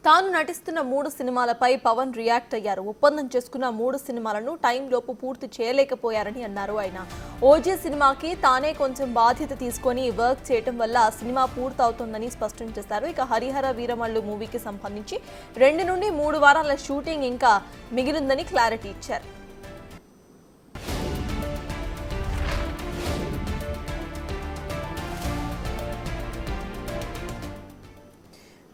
తాను నటిస్తున్న 3 సినిమాలపై పవన్ రియాక్ట్ అయ్యారు. ఒప్పందం చేసుకున్న 3 సినిమాలను టైంలోపు పూర్తి చేయలేకపోయారని అన్నారు ఆయన. ఓజీ సినిమాకి తానే కొంచెం బాధ్యత తీసుకొని వర్క్ చేయడం వల్ల సినిమా పూర్తవుతుందని స్పష్టం చేశారు. ఇక హరిహర వీరమల్లు మూవీకి సంబంధించి 2 నుండి 3 వారాల షూటింగ్ ఇంకా మిగిలిందని క్లారిటీ ఇచ్చారు.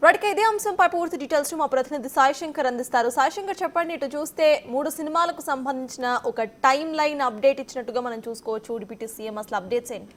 వాటికి ఇదే అంశంపై పూర్తి డీటెయిల్స్ మా ప్రతినిధి సాయిశంకర్ అందిస్తారు. సాయిశంకర్ చెప్పండి, ఇటు చూస్తే 3 సినిమాలకు సంబంధించిన ఒక టైం లైన్ అప్డేట్ ఇచ్చినట్టుగా మనం చూసుకోవచ్చు. డిప్యూటీ సీఎం అసలు అప్డేట్స్ ఏంటి?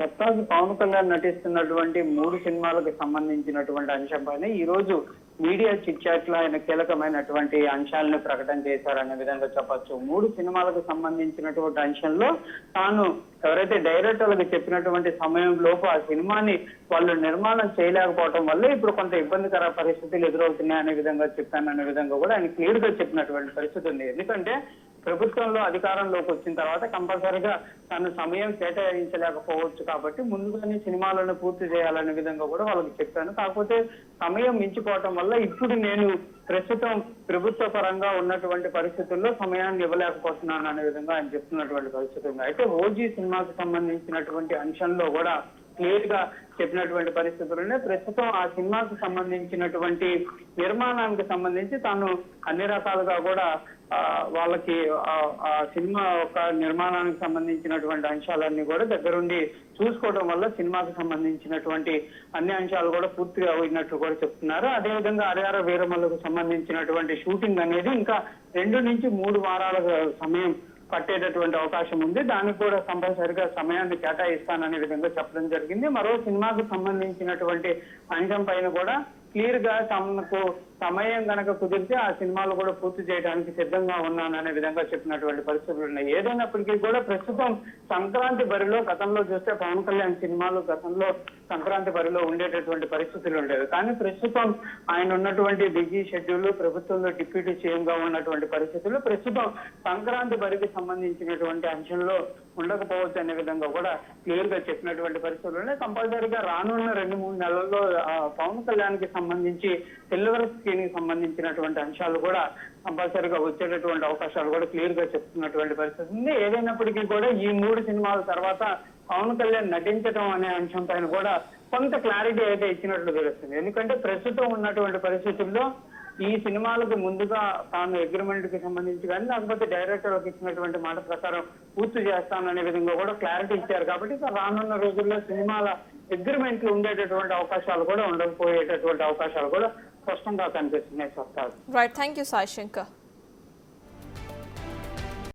కొత్తగా పవన్ కళ్యాణ్ నటిస్తున్నటువంటి 3 సినిమాలకు సంబంధించినటువంటి అంశంపైన ఈ రోజు మీడియా చిట్ చాట్ లో ఆయన కీలకమైనటువంటి అంశాలను ప్రకటన చేశారనే విధంగా చెప్పొచ్చు. 3 సినిమాలకు సంబంధించినటువంటి అంశంలో తాను ఎవరైతే డైరెక్టర్లకు చెప్పినటువంటి సమయం లోపు ఆ సినిమాని వాళ్ళు నిర్మాణం చేయలేకపోవడం వల్ల ఇప్పుడు కొంత ఇబ్బందికర పరిస్థితులు ఎదురవుతున్నాయనే విధంగా చెప్పాననే విధంగా కూడా ఆయన క్లియర్ గా చెప్పినటువంటి పరిస్థితి ఉంది. ఎందుకంటే ప్రభుత్వంలో అధికారంలోకి వచ్చిన తర్వాత కంపల్సరీగా తను సమయం కేటాయించలేకపోవచ్చు కాబట్టి ముందుగానే సినిమాలను పూర్తి చేయాలనే విధంగా కూడా వాళ్ళకి చెప్పాను. కాకపోతే సమయం మించిపోవటం వల్ల ఇప్పుడు నేను ప్రస్తుతం ప్రభుత్వ పరంగా ఉన్నటువంటి పరిస్థితుల్లో సమయాన్ని ఇవ్వలేకపోతున్నాను అనే విధంగా ఆయన చెప్తున్నటువంటి పరిస్థితి ఉంది. అయితే ఓజీ సినిమాకు సంబంధించినటువంటి అంశంలో కూడా క్లియర్ గా చెప్పినటువంటి పరిస్థితుల్లోనే ప్రస్తుతం ఆ సినిమాకు సంబంధించినటువంటి నిర్మాణానికి సంబంధించి తాను అన్ని రకాలుగా కూడా వాళ్ళకి ఆ సినిమా యొక్క నిర్మాణానికి సంబంధించినటువంటి అంశాలన్నీ కూడా దగ్గరుండి చూసుకోవడం వల్ల సినిమాకు సంబంధించినటువంటి అన్ని అంశాలు కూడా పూర్తిగా అయినట్లు కూడా చెప్తున్నారు. అదేవిధంగా హరిహర వీరమల్లుకు సంబంధించినటువంటి షూటింగ్ అనేది ఇంకా 2 నుంచి 3 వారాల సమయం పట్టేటటువంటి అవకాశం ఉంది. దానికి కూడా కంపల్సరిగా సమయాన్ని కేటాయిస్తాననే విధంగా చెప్పడం జరిగింది. మరో సినిమాకు సంబంధించినటువంటి అంశం పైన కూడా క్లియర్ గా తమకు సమయం కనుక కుదిరితే ఆ సినిమాలు కూడా పూర్తి చేయడానికి సిద్ధంగా ఉన్నాననే విధంగా చెప్పినటువంటి పరిస్థితులు ఉన్నాయి. ఏదైనప్పటికీ కూడా ప్రస్తుతం సంక్రాంతి బరిలో గతంలో చూస్తే పవన్ కళ్యాణ్ సినిమాలు గతంలో సంక్రాంతి బరిలో ఉండేటటువంటి పరిస్థితులు ఉండేవి. కానీ ప్రస్తుతం ఆయన ఉన్నటువంటి బిజీ షెడ్యూల్, ప్రభుత్వంలో డిప్యూటీ సీఎం గా ఉన్నటువంటి పరిస్థితులు ప్రస్తుతం సంక్రాంతి బరికి సంబంధించినటువంటి అంశంలో ఉండకపోవచ్చు అనే విధంగా కూడా క్లియర్ గా చెప్పినటువంటి పరిస్థితులు కంపల్సరీగా రానున్న 2-3 నెలల్లో పవన్ కళ్యాణ్ కి సంబంధించి సిల్వర్ స్క్రీన్ కి సంబంధించినటువంటి అంశాలు కూడా కంపల్సరీగా వచ్చేటటువంటి అవకాశాలు కూడా క్లియర్ గా చెప్తున్నటువంటి పరిస్థితి ఉంది. ఏదైనప్పటికీ కూడా ఈ 3 సినిమాల తర్వాత పవన్ కళ్యాణ్ నటించడం అనే అంశం పైన కూడా కొంత క్లారిటీ అయితే ఇచ్చినట్లు తెలుస్తుంది. ఎందుకంటే ప్రస్తుతం ఉన్నటువంటి పరిస్థితుల్లో ఈ సినిమాలకు ముందుగా తాను అగ్రిమెంట్ కి సంబంధించి కానీ లేకపోతే డైరెక్టర్లకు ఇచ్చినటువంటి మాట ప్రకారం పూర్తి చేస్తాననే విధంగా కూడా క్లారిటీ ఇచ్చారు. కాబట్టి రానున్న రోజుల్లో సినిమాల అగ్రిమెంట్లు ఉండేటటువంటి అవకాశాలు కూడా ఉండకపోయేటటువంటి అవకాశాలు కూడా స్పష్టంగా కనిపిస్తున్నాయి. Right, thank you Sai Shankar.